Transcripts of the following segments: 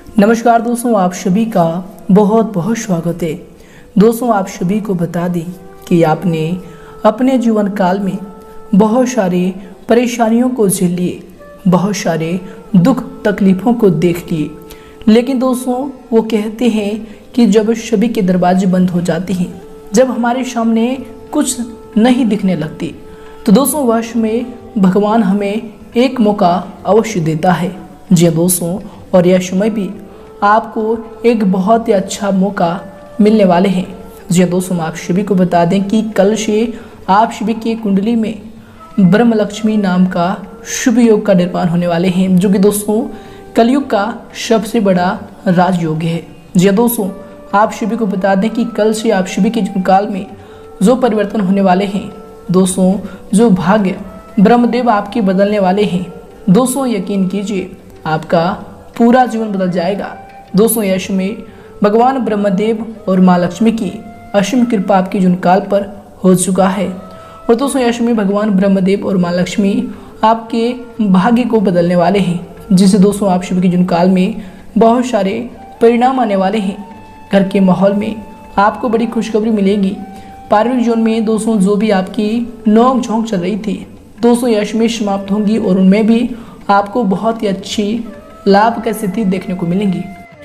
नमस्कार दोस्तों, आप सभी का बहुत बहुत स्वागत है। दोस्तों, आप सभी को बता दें कि आपने अपने जीवन काल में बहुत सारे परेशानियों को झेल लिए, बहुत सारे दुख तकलीफ़ों को देख लिए, लेकिन दोस्तों वो कहते हैं कि जब सभी के दरवाजे बंद हो जाते हैं, जब हमारे सामने कुछ नहीं दिखने लगती, तो दोस्तों वर्ष में भगवान हमें एक मौका अवश्य देता है। जी दोस्तों, और यह समय भी आपको एक बहुत ही अच्छा मौका मिलने वाले हैं। जी दोस्तों, आप सभी को बता दें कि कल से आप सभी की कुंडली में ब्रह्म लक्ष्मी नाम का शुभ योग का निर्माण होने वाले हैं, जो कि दोस्तों कलयुग का सबसे बड़ा राजयोग है। जी दोस्तों, आप सभी को बता दें कि कल से आप सभी के जीवन काल में जो परिवर्तन होने वाले हैं, दोस्तों जो भाग्य ब्रह्मदेव आपके बदलने वाले हैं, दोस्तों यकीन कीजिए आपका पूरा जीवन बदल जाएगा। दोस्तों यश में भगवान ब्रह्मदेव और माँ लक्ष्मी की असीम कृपा आपके जीवन काल पर हो चुका है। और दोस्तों यश में भगवान ब्रह्मदेव और माँ लक्ष्मी आपके भाग्य को बदलने वाले हैं, जिससे दोस्तों आप सभी के जीवन काल में बहुत सारे परिणाम आने वाले हैं। घर के माहौल में आपको बड़ी खुशखबरी मिलेगी। पारिवारिक जीवन में दोस्तों जो भी आपकी नोक झोंक चल रही थी, दोस्तों यश में समाप्त होंगी और उनमें भी आपको बहुत ही अच्छी लाभ की स्थिति देखने को मिलेंगी।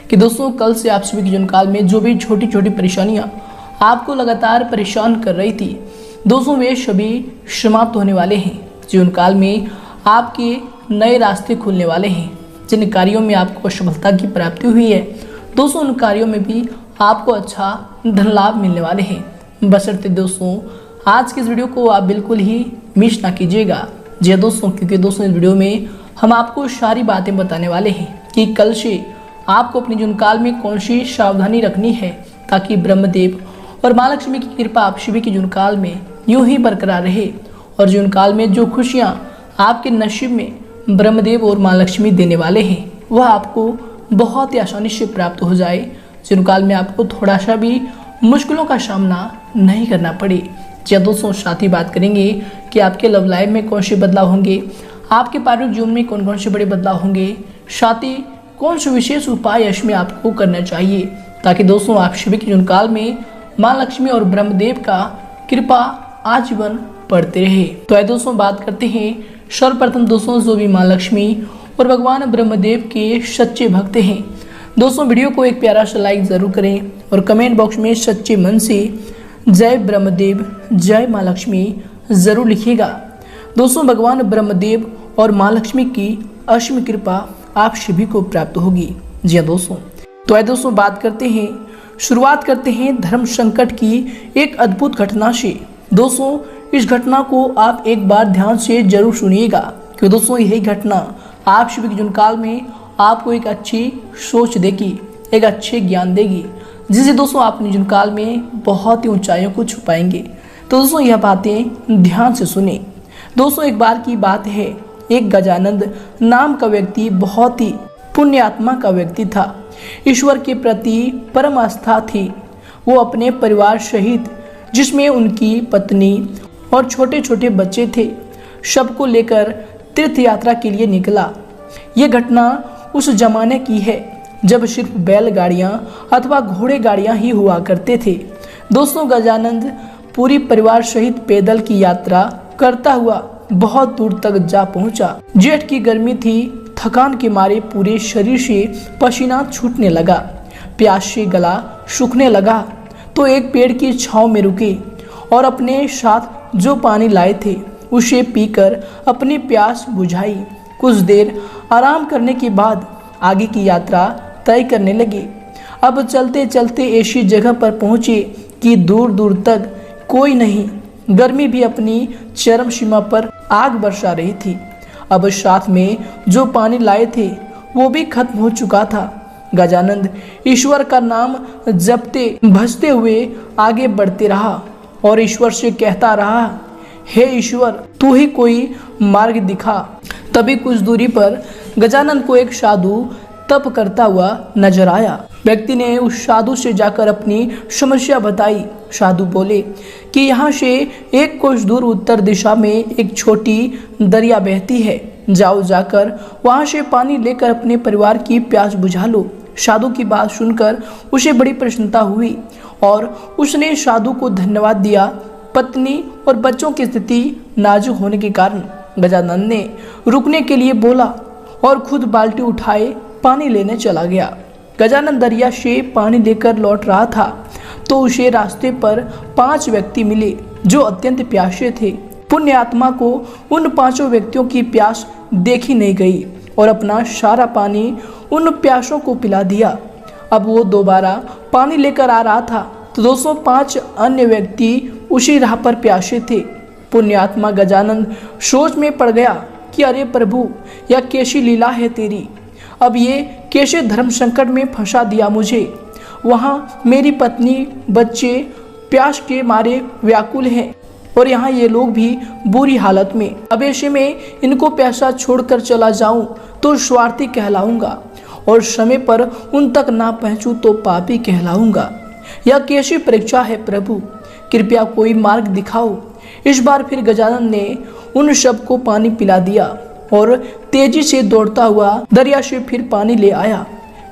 कि दोस्तों कल से आप सभी के जीवन काल में जो भी छोटी छोटी परेशानियां आपको लगातार परेशान कर रही थी, दोस्तों वे सभी समाप्त होने वाले हैं। जीवन काल में आपके नए रास्ते खुलने वाले हैं। जिन कार्यों में आपको सफलता की प्राप्ति हुई है, दोस्तों उन कार्यों में भी आपको अच्छा धन लाभ मिलने वाले हैं। बशर्ते दोस्तों आज की इस वीडियो को आप बिल्कुल ही मिस ना कीजिएगा। जी दोस्तों, क्योंकि दोस्तों इस वीडियो में हम आपको सारी बातें बताने वाले हैं कि कल से आपको अपने जीवन काल में कौन सी सावधानी रखनी है, ताकि ब्रह्मदेव और माँ लक्ष्मी की कृपा आप सभी के जीवन काल में यूं ही बरकरार रहे और जीवन काल में जो खुशियाँ आपके नसीब में ब्रह्मदेव और माँ लक्ष्मी देने वाले हैं, वह आपको बहुत ही आसानी से प्राप्त हो जाए। जीवन काल में आपको थोड़ा सा भी मुश्किलों का सामना नहीं करना पड़े। जी दोस्तों, साथ ही बात करेंगे कि आपके लव लाइफ में कौन से बदलाव होंगे, आपके पारिवारिक जीवन में कौन कौन से बड़े बदलाव होंगे, साथ ही कौन से विशेष उपाय इसमें आपको करना चाहिए, ताकि दोस्तों आप सभी के जीवन काल में माँ लक्ष्मी और ब्रह्मदेव का कृपा आजीवन बढ़ते रहे। तो आइए दोस्तों बात करते हैं सर्वप्रथम दोस्तों जो भी माँ लक्ष्मी और भगवान ब्रह्मदेव के सच्चे भक्त हैं, दोस्तों वीडियो को एक प्यारा सा लाइक जरूर करें और कमेंट बॉक्स में सच्चे मन से जय ब्रह्मदेव जय माँ लक्ष्मी जरूर लिखिएगा। दोस्तों भगवान ब्रह्मदेव और माँ लक्ष्मी की असीम कृपा आप सभी को प्राप्त होगी। जी हाँ दोस्तों, तो आइए दोस्तों बात करते हैं, शुरुआत करते हैं धर्म संकट की एक अद्भुत घटना से। दोस्तों इस घटना को आप एक बार ध्यान से जरूर सुनिएगा, क्योंकि दोस्तों यही घटना आप सभी के जीवन काल में आपको एक अच्छी सोच देगी, एक अच्छे ज्ञान देगी, जिससे दोस्तों आप अपने जीवन काल में बहुत ही ऊंचाइयों को छू पाएंगे। तो दोस्तों यह बातें ध्यान से सुने। दोस्तों एक बार की बात है, एक गजानंद नाम का व्यक्ति बहुत ही पुण्य आत्मा का व्यक्ति था। ईश्वर के प्रति परम आस्था थी। वो अपने परिवार सहित, जिसमें उनकी पत्नी और छोटे छोटे बच्चे थे, सबको लेकर तीर्थ यात्रा के लिए निकला। ये घटना उस जमाने की है जब सिर्फ बैलगाड़ियाँ अथवा घोड़े गाड़ियाँ ही हुआ करते थे। दोस्तों गजानंद पूरी परिवार सहित पैदल की यात्रा करता हुआ बहुत दूर तक जा पहुंचा। जेठ की गर्मी थी, थकान के मारे पूरे शरीर से पसीना छूटने लगा, प्यास से गला सूखने लगा। तो एक पेड़ की छांव में रुके और अपने साथ जो पानी लाए थे उसे पीकर अपनी प्यास बुझाई। कुछ देर आराम करने के बाद आगे की यात्रा तय करने लगे। अब चलते चलते ऐसी जगह पर पहुंचे कि दूर दूर तक कोई नहीं। गर्मी भी अपनी चरम सीमा पर आग बरसा रही थी। अब साथ में जो पानी लाए थे वो भी खत्म हो चुका था। गजानंद ईश्वर का नाम जपते भजते हुए आगे बढ़ते रहा और ईश्वर से कहता रहा, हे ईश्वर तू ही कोई मार्ग दिखा। तभी कुछ दूरी पर गजानंद को एक साधु तप करता हुआ नजर आया। व्यक्ति ने उस साधु से जाकर अपनी समस्या बताई। साधु बोले कि यहाँ से एक कोस दूर उत्तर दिशा में एक छोटी दरिया बहती है, जाओ जाकर वहाँ से पानी लेकर अपने परिवार की प्यास बुझा लो। साधु की बात सुनकर उसे बड़ी प्रसन्नता हुई और उसने साधु को धन्यवाद दिया। पत्नी और बच्चों की स्थिति नाजुक होने के कारण गजानन ने रुकने के लिए बोला और खुद बाल्टी उठाए पानी लेने चला गया। गजानन दरिया से पानी लेकर लौट रहा था तो उसे रास्ते पर 5 व्यक्ति मिले जो अत्यंत प्यासे थे। पुण्य आत्मा को उन 5 व्यक्तियों की प्यास देखी नहीं गई और अपना सारा पानी उन प्यासों को पिला दिया। अब वो दोबारा पानी लेकर आ रहा था तो 205 अन्य व्यक्ति उसी राह पर प्यासे थे। पुण्यात्मा गजानन सोच में पड़ गया कि अरे प्रभु, यह कैसी लीला है तेरी। अब ये कैसे धर्म संकट में फंसा दिया मुझे। वहाँ मेरी पत्नी बच्चे प्यास के मारे व्याकुल हैं और यहाँ ये लोग भी बुरी हालत में। अब ऐसे में इनको प्यासा छोड़कर चला जाऊं तो स्वार्थी कहलाऊंगा और समय पर उन तक ना पहुंचूं तो पापी कहलाऊंगा। यह कैसी परीक्षा है प्रभु, कृपया कोई मार्ग दिखाओ। इस बार फिर गजानन ने उन सब को पानी पिला दिया और तेजी से दौड़ता हुआ दरिया से फिर पानी ले आया।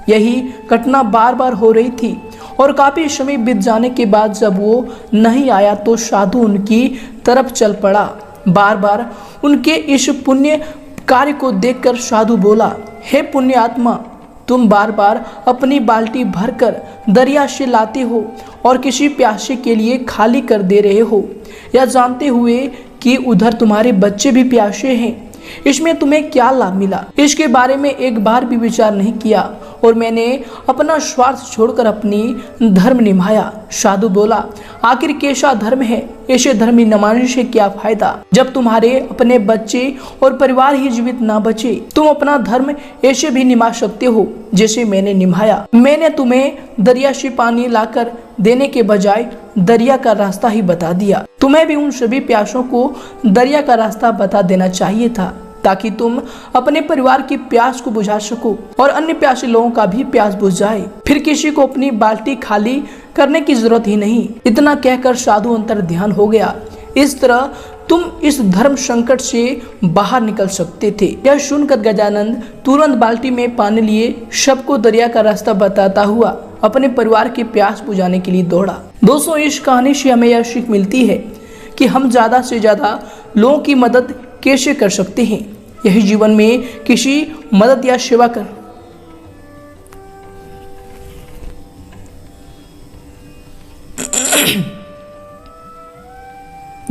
यही घटना बार बार हो रही थी और काफी समय बीत जाने के बाद जब वो नहीं आया तो साधु उनकी तरफ चल पड़ा। बार बार उनके इस पुण्य कार्य को देखकर साधु बोला, हे पुण्य आत्मा, तुम बार बार अपनी बाल्टी भरकर दरिया से लाते हो और किसी प्यासे के लिए खाली कर दे रहे हो, यह जानते हुए कि उधर तुम्हारे बच्चे भी प्यासे हैं। इसमें तुम्हें क्या लाभ मिला? इसके बारे में एक बार भी विचार नहीं किया और मैंने अपना स्वार्थ छोड़कर अपनी धर्म निभाया। साधु बोला, आखिर कैसा धर्म है? ऐसे धर्म निभाने से क्या फायदा जब तुम्हारे अपने बच्चे और परिवार ही जीवित ना बचे। तुम अपना धर्म ऐसे भी निभा सकते हो जैसे मैंने निभाया। मैंने तुम्हें दरिया से पानी लाकर देने के बजाय दरिया का रास्ता ही बता दिया। तुम्हें भी उन सभी प्यासों को दरिया का रास्ता बता देना चाहिए था ताकि तुम अपने परिवार की प्यास को बुझा सको और अन्य प्यासे लोगों का भी प्यास बुझ जाए। फिर किसी को अपनी बाल्टी खाली करने की जरूरत ही नहीं। इतना कहकर साधु अंतर ध्यान हो गया। इस तरह तुम इस धर्म संकट से बाहर निकल सकते थे। यह सुनकर गजानंद तुरंत बाल्टी में पानी लिए सबको दरिया का रास्ता बताता हुआ अपने परिवार की प्यास बुझाने के लिए दौड़ा। दोस्तों, इस कहानी से हमें यह सीख मिलती है कि हम ज्यादा से ज्यादा लोगों की मदद कैसे कर सकते हैं। यही जीवन में किसी मदद या सेवा कर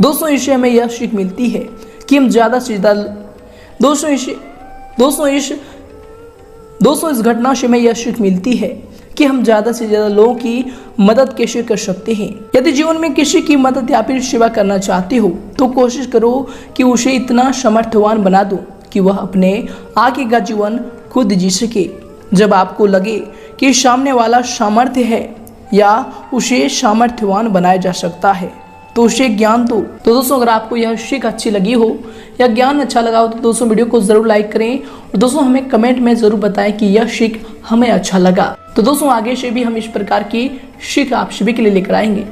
दोस्तों, इससे हमें यह सीख मिलती है कि हम ज्यादा से ज्यादा दोस्तों इस घटना से हमें यह सीख मिलती है कि हम ज्यादा से ज्यादा लोगों की मदद कैसे कर सकते हैं। यदि जीवन में किसी की मदद या फिर सेवा करना चाहते हो तो कोशिश करो कि उसे इतना समर्थवान बना दो कि वह अपने आगे का जीवन खुद जी सके। जब आपको लगे कि सामने वाला सामर्थ्य है या उसे सामर्थ्यवान बनाया जा सकता है तो उसे ज्ञान दो। तो दोस्तों, अगर आपको यह सीख अच्छी लगी हो या ज्ञान अच्छा लगा हो तो दोस्तों वीडियो को जरूर लाइक करें और दोस्तों हमें कमेंट में जरूर बताएं कि यह सीख हमें अच्छा लगा। तो दोस्तों आगे से भी हम इस प्रकार की सीख आप सभी के लिए लेकर आएंगे।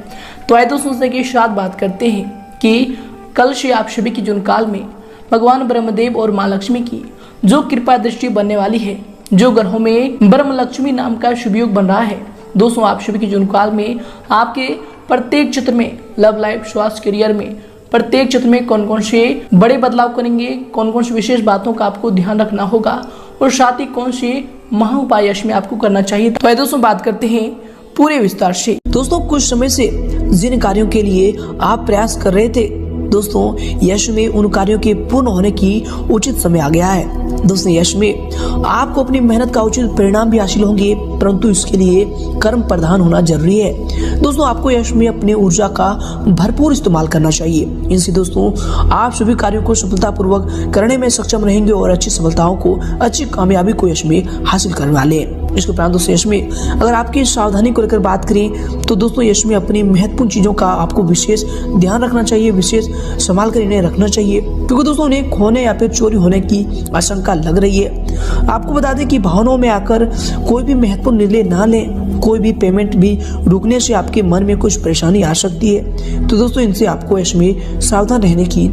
तो आइए दोस्तों से एक साथ बात करते हैं कि कल से आप सभी की जून काल में भगवान ब्रह्मदेव और माँ लक्ष्मी की जो कृपा दृष्टि बनने वाली है, जो ग्रहों में ब्रह्म लक्ष्मी नाम का शुभ योग बन रहा है। दोस्तों आप सभी की जून काल में आपके प्रत्येक क्षेत्र में, लव लाइफ, स्वास्थ्य, करियर में, प्रत्येक क्षेत्र में कौन कौन से बड़े बदलाव करेंगे, कौन कौन सी विशेष बातों का आपको ध्यान रखना होगा और साथ ही कौन से महा उपाय इसमें आपको करना चाहिए। तो दोस्तों बात करते हैं पूरे विस्तार से। दोस्तों कुछ समय से जिन कार्यों के लिए आप प्रयास कर रहे थे, दोस्तों यश में उन कार्यों के पूर्ण होने की उचित समय आ गया है। दोस्तों यश में आपको अपनी मेहनत का उचित परिणाम भी हासिल होंगे, परंतु इसके लिए कर्म प्रधान होना जरूरी है। दोस्तों आपको यश में अपनी ऊर्जा का भरपूर इस्तेमाल करना चाहिए। इनसे दोस्तों आप सभी कार्यों को सफलतापूर्वक करने में सक्षम रहेंगे और अच्छी सफलताओं को, अच्छी कामयाबी को यश में हासिल करने वाले हैं। इसके उपरांत दोस्तों यश में अगर आपकी सावधानी को लेकर बात करें तो दोस्तों यश में अपनी महत्वपूर्ण चीजों का आपको विशेष ध्यान रखना चाहिए, विशेष संभाल कर इन्हें रखना चाहिए, क्योंकि दोस्तों उन्हें खोने या फिर चोरी होने की आशंका लग रही है। आपको बता दें कि भावनाओं में आकर कोई भी महत्वपूर्ण निर्णय ना लें। कोई भी पेमेंट भी रुकने से आपके मन में कुछ परेशानी आ सकती है। तो दोस्तों इनसे आपको यश में सावधान रहने की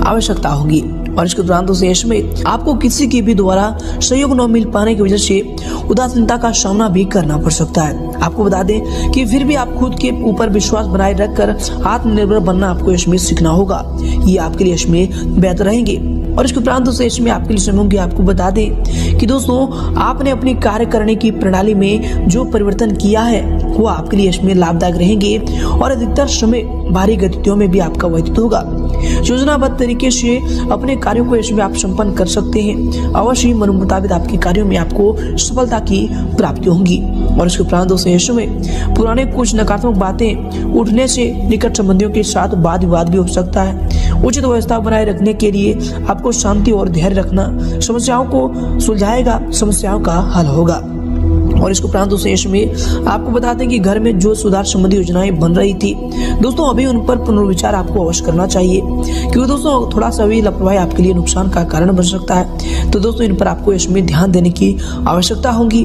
आवश्यकता होगी। और इसके उपरांत दोस्तों यश में आपको किसी की भी द्वारा सहयोग न मिल पाने की वजह से उदासीनता का सामना भी करना पड़ सकता है। आपको बता दें कि फिर भी आप खुद के ऊपर विश्वास बनाए रखकर आत्मनिर्भर बनना आपको यश में सीखना होगा। ये आपके लिए यश में बेहतर रहेंगे। और इसके उपरांत दोस्तों यश में आपके लिए समय होंगे। आपको बता दें कि दोस्तों आपने अपनी कार्य करने की प्रणाली में जो परिवर्तन किया है वो आपके लिए यश में लाभदायक रहेंगे और अधिकतर समय भारी गतिविधियों में भी आपका व्यतीत होगा। योजनाबद्ध तरीके से अपने कार्यों को यश में आप संपन्न कर सकते हैं। अवश्य ही मन मुताबिक आपके कार्यों में आपको सफलता की प्राप्ति होगी। और इसके उपरांत दोस्तों यश में पुराने कुछ नकारात्मक बातें उठने से निकट संबंधियों के साथ वाद विवाद भी हो सकता है। उचित व्यवस्था बनाए रखने के लिए आपको शांति और धैर्य रखना समस्याओं को सुलझाएगा, समस्याओं का हल होगा। और इसके उपरांत दोस्तों यश में आपको बताते हैं कि घर में जो सुधार संबंधी योजनाएं बन रही थी दोस्तों अभी उन पर पुनर्विचार आपको अवश्य करना चाहिए, क्योंकि दोस्तों थोड़ा सा भी लापरवाही आपके लिए नुकसान का कारण बन सकता है। तो दोस्तों इन पर आपको यश में ध्यान देने की आवश्यकता होगी।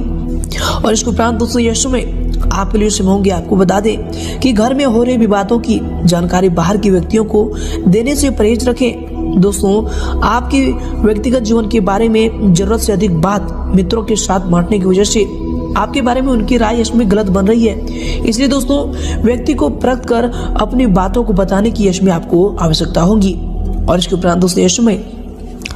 और इसके उपरांत दोस्तों यश में आपके लिए समय होंगे। आपको बता दें कि घर में हो रहे विवादों की जानकारी बाहर के व्यक्तियों को देने से परहेज रखें। दोस्तों आपके व्यक्तिगत जीवन के बारे में जरूरत से अधिक बात मित्रों के साथ बांटने की वजह से आपके बारे में उनकी राय इसमें गलत बन रही है। इसलिए दोस्तों व्यक्ति को परख कर अपनी बातों को बताने की यश में आपको आवश्यकता होगी। और इसके उपरांत दोस्तों यश में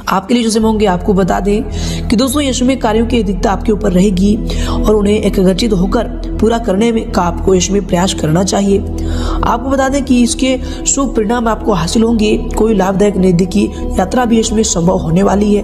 आपके लिए जो समय होंगे। आपको बता दें कि दोस्तों यश में कार्यों की अधिकता आपके ऊपर रहेगी और उन्हें एकाग्रचित होकर पूरा करने में का आपको यश में प्रयास करना चाहिए। आपको बता दें कि इसके शुभ परिणाम आपको हासिल होंगे। कोई लाभदायक नजदीकी यात्रा भी यश में संभव होने वाली है।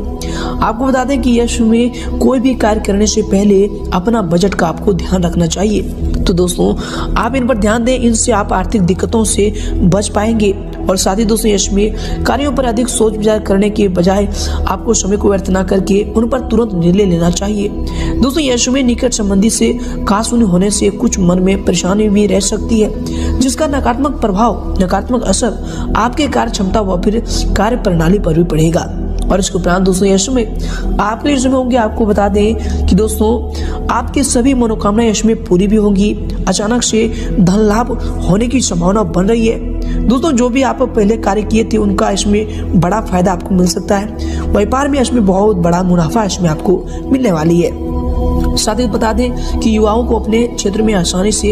आपको बता दें कि यश में कोई भी कार्य करने से पहले अपना बजट का आपको ध्यान रखना चाहिए। तो दोस्तों आप इन पर ध्यान दें, इनसे आप आर्थिक दिक्कतों से बच पाएंगे। और साथ ही दोस्तों यश में कार्यों पर अधिक सोच विचार करने के बजाय आपको समय को व्यर्थ न करके उन पर तुरंत निर्णय लेना चाहिए। दोस्तों यश में निकट संबंधी से कहासुनी होने से कुछ मन में परेशानी भी रह सकती है, जिसका नकारात्मक प्रभाव, नकारात्मक असर आपके कार्य क्षमता व फिर कार्य प्रणाली पर भी पड़ेगा। और इसके उपरांत दोस्तों यश में आपके लिए समय होंगे। आपको बता दें कि दोस्तों आपकी सभी मनोकामनाएं यश में पूरी भी होंगी। अचानक से धन लाभ होने की संभावना बन रही है। दोस्तों जो भी आप पहले कार्य किए थे उनका इसमें बड़ा फायदा आपको मिल सकता है। व्यापार में इसमें बहुत बड़ा मुनाफा इसमें आपको मिलने वाली है। साथ ही बता दें कि युवाओं को अपने क्षेत्र में आसानी से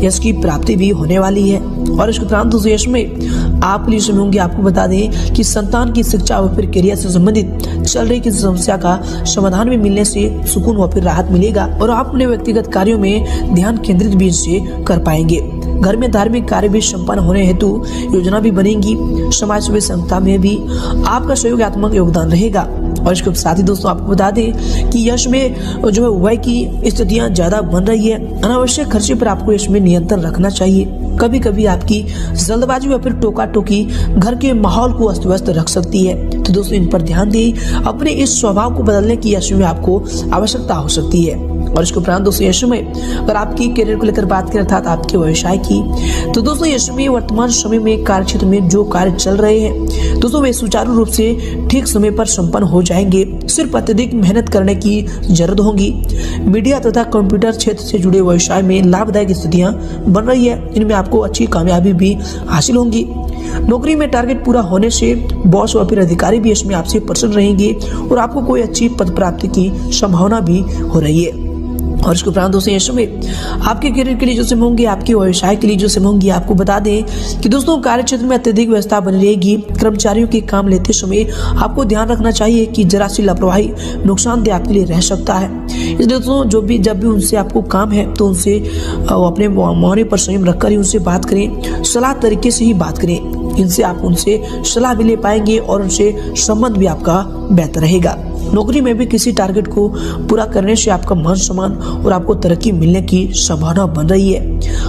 यश की प्राप्ति भी होने वाली है। और इसके उपरांत दोस्तों यश में आप लिए समय होंगे। आपको बता दें कि संतान की शिक्षा व फिर करियर से संबंधित चल रही किसी समस्या का समाधान भी मिलने से सुकून व फिर राहत मिलेगा और आप अपने व्यक्तिगत कार्यों में ध्यान केंद्रित भी इससे कर पाएंगे। घर में धार्मिक कार्य भी संपन्न होने हेतु योजना भी बनेगी। समाज सेवा संस्था में भी आपका सहयोगात्मक योगदान रहेगा। और इसके साथ ही दोस्तों आपको बता दें कि यश में जो है व्यय की स्थितियां ज्यादा बन रही है। अनावश्यक खर्चे पर आपको यश में नियंत्रण रखना चाहिए। कभी कभी आपकी जल्दबाजी या फिर टोका टोकी घर के माहौल को अस्त व्यस्त रख सकती है। तो दोस्तों इन पर ध्यान दें। अपने इस स्वभाव को बदलने की यश में आपको आवश्यकता हो सकती है। और इसके उपरांत दोस्तों यश में अगर आपकी करियर को लेकर बात करें अर्थात आपके व्यवसाय की, तो दोस्तों यश में वर्तमान समय में कार्य क्षेत्र में जो कार्य चल रहे हैं दोस्तों वे सुचारू रूप से ठीक समय पर संपन्न हो जाएंगे। सिर्फ अत्यधिक मेहनत करने की जरूरत होगी। मीडिया तथा कंप्यूटर क्षेत्र से जुड़े व्यवसाय में लाभदायक स्थितियां बन रही है। इनमें आपको अच्छी कामयाबी भी हासिल होंगी। नौकरी में टारगेट पूरा होने से बॉस और फिर अधिकारी भी इसमें आपसे प्रसन्न रहेंगे और आपको कोई अच्छी पद प्राप्ति की संभावना भी हो रही है। और इसके उपरांत दोस्तों यश में आपके करियर के लिए जो समय होंगे, आपके व्यवसाय के लिए जो समय होंगे, आपको बता दें कि दोस्तों कार्य क्षेत्र में अत्यधिक व्यवस्था बनी रहेगी। कर्मचारियों के काम लेते समय आपको ध्यान रखना चाहिए कि जरा सी लापरवाही नुकसानदेह आपके लिए रह सकता है। इसलिए दोस्तों जब भी उनसे आपको काम है तो उनसे अपने मौन पर संयम रखकर ही उनसे बात करें, सलाह तरीके से ही बात करें। इनसे आप उनसे सलाह भी ले पाएंगे और उनसे संबंध भी आपका बेहतर रहेगा। नौकरी में भी किसी टारगेट को पूरा करने से आपका मान सम्मान और आपको तरक्की मिलने की संभावना बन रही है।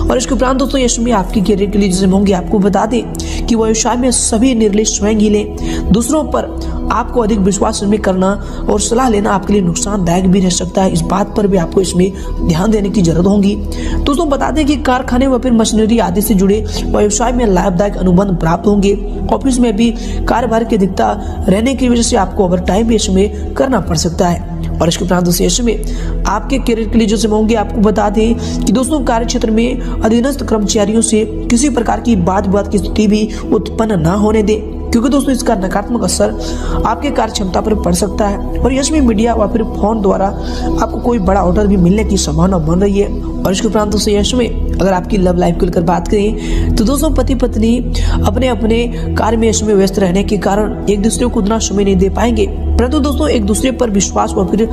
और इसके उपरांत दोस्तों यश में आपके करियर के लिए जैसे होंगे, आपको बता दें कि व्यवसाय में सभी निर्णय स्वयं ही लें। दूसरों पर आपको अधिक विश्वास करना और सलाह लेना आपके लिए नुकसानदायक भी रह सकता है। इस बात पर भी आपको इसमें ध्यान देने की जरूरत होगी। दोस्तों बता दें कि कारखाने व फिर मशीनरी आदि से जुड़े व्यवसाय में लाभदायक अनुबंध प्राप्त होंगे। ऑफिस में भी कार्यभार की अधिकता रहने की वजह से आपको ओवर टाइम भी इसमें करना पड़ सकता है। और इसके उपरांत दोस्तों यश में आपके करियर के लिए जो समय होंगे, आपको बता दें कि दोस्तों कार्य क्षेत्र में अधीनस्थ कर्मचारियों से किसी प्रकार की वाद विवाद की स्थिति भी उत्पन्न न होने दें। क्योंकि दोस्तों इसका नकारात्मक असर आपके कार्य क्षमता पर पड़ सकता है और यश में मीडिया व फिर फोन द्वारा आपको कोई बड़ा ऑर्डर भी मिलने की संभावना बन रही है। और इसके उपरांत दोस्तों यश में अगर आपकी लव लाइफ को लेकर बात करें तो दोस्तों पति पत्नी अपने अपने कार्य में यश में व्यस्त रहने के कारण एक दूसरे को उतना समय नहीं दे पाएंगे, परंतु दोस्तों एक दूसरे पर विश्वास व फिर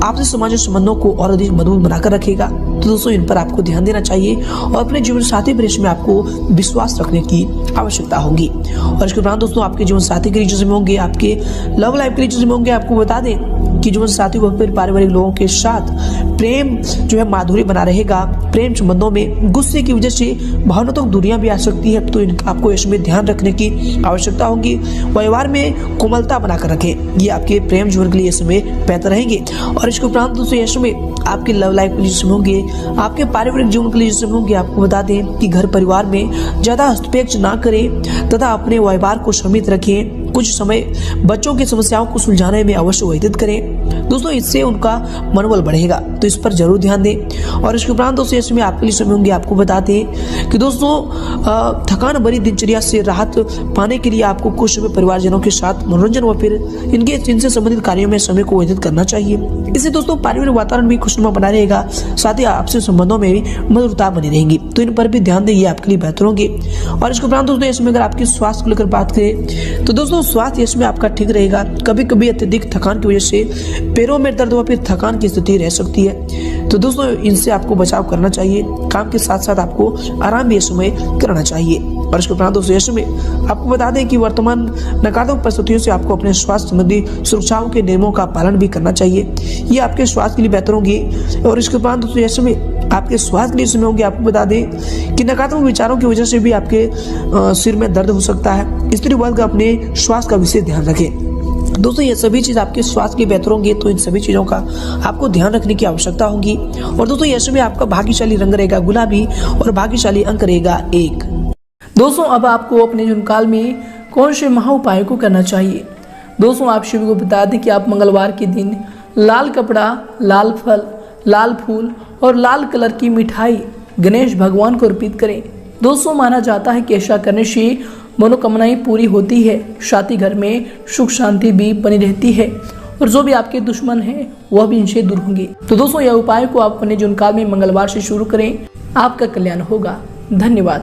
आपसी सामाजिक संबंधों को और अधिक मजबूत बनाकर रखेगा। तो दोस्तों इन पर आपको ध्यान देना चाहिए और अपने जीवन साथी पर इसमें आपको विश्वास रखने की आवश्यकता होगी। और इसके उपरांत दोस्तों आपके जीवन साथी के रिलेशनशिप में होंगे, आपके लव लाइफ के रिलेशनशिप में होंगे, आपको बता दें कि जीवन साथी व फिर पारिवारिक लोगों के साथ प्रेम जो है माधुरी बना रहेगा। प्रेम संबंधों में गुस्से की वजह से भावनात्मक दूरियां भी आ सकती है, तो इनका आपको इसमें ध्यान रखने की आवश्यकता होगी। व्यवहार में कोमलता बनाकर रखें, ये आपके प्रेम जीवन के लिए इसमें बेहतर रहेंगे। और इसके उपरांत दोस्तों इसमें आपके लव लाइफ के रिलेशनशिप होंगे, आपके पारिवारिक जीवन के रिलेशनशिप होंगे। आपको बता दें कि घर परिवार में ज्यादा हस्तक्षेप ना करें तथा अपने व्यवहार को सीमित रखें। कुछ समय बच्चों की समस्याओं को सुलझाने में अवश्य व्यतीत करें दोस्तों, इससे उनका मनोबल बढ़ेगा, तो इस पर जरूर ध्यान दें। और इसके उपरांत दोस्तों इसमें आपके लिए समय होंगे। आपको बताते हैं कि दोस्तों थकान भरी दिनचर्या से राहत पाने के लिए आपको कुछ समय परिवारजनों के साथ मनोरंजन व फिर इनसे संबंधित कार्यों में समय को व्यतीत करना चाहिए। इससे दोस्तों पारिवारिक वातावरण भी खुशनुमा बना रहेगा, साथ ही आपसी संबंधों में भी मधुरता बनी रहेगी, तो इन पर भी ध्यान दें, ये आपके लिए बेहतर होंगे। और इसके उपरांत दोस्तों इसमें अगर आपकी स्वास्थ्य को लेकर बात करें तो दोस्तों स्वास्थ्य इसमें आपका ठीक रहेगा। कभी कभी अत्यधिक थकान की वजह से पैरों में दर्द व फिर थकान की स्थिति रह सकती है, तो दोस्तों इनसे आपको बचाव करना चाहिए। काम के साथ साथ आपको आराम भी इस समय करना चाहिए। और इसके उपरांत दोस्तों इसमें आपको बता दें कि वर्तमान नकारात्मक परिस्थितियों से आपको अपने स्वास्थ्य संबंधी सुरक्षाओं के नियमों का पालन भी करना चाहिए, ये आपके स्वास्थ्य के लिए बेहतर होंगी। और इसके उपरांत दोस्तों इसमें आपके स्वास्थ्य के लिए समय होंगे। आपको बता दें कि नकारात्मक विचारों की वजह से भी आपके सिर में दर्द हो सकता है। स्त्री वर्ग अपने स्वास्थ्य का विशेष ध्यान रखें दोस्तों, ये सभी चीज आपके स्वास्थ्य के लिए बेहतर होंगे, तो इन सभी चीजों का आपको ध्यान रखने की आवश्यकता होगी। और दोस्तों ये समय आपका भाग्यशाली रंग रहेगा गुलाबी और भाग्यशाली अंक रहेगा 1। दोस्तों अब आपको अपने जीवन काल में कौन से महा उपायों को करना चाहिए। दोस्तों आप सभी को बता दें कि आप मंगलवार के दिन लाल कपड़ा, लाल फल, लाल फूल और लाल कलर की मिठाई गणेश भगवान को अर्पित करें। दोस्तों माना जाता है कि ऐसा करने से मनोकामनाएं पूरी होती है, साथ ही घर में सुख शांति भी बनी रहती है और जो भी आपके दुश्मन हैं वह भी इनसे दूर होंगे। तो दोस्तों यह उपाय को आप अपने जीवन काल में मंगलवार से शुरू करें, आपका कल्याण होगा। धन्यवाद।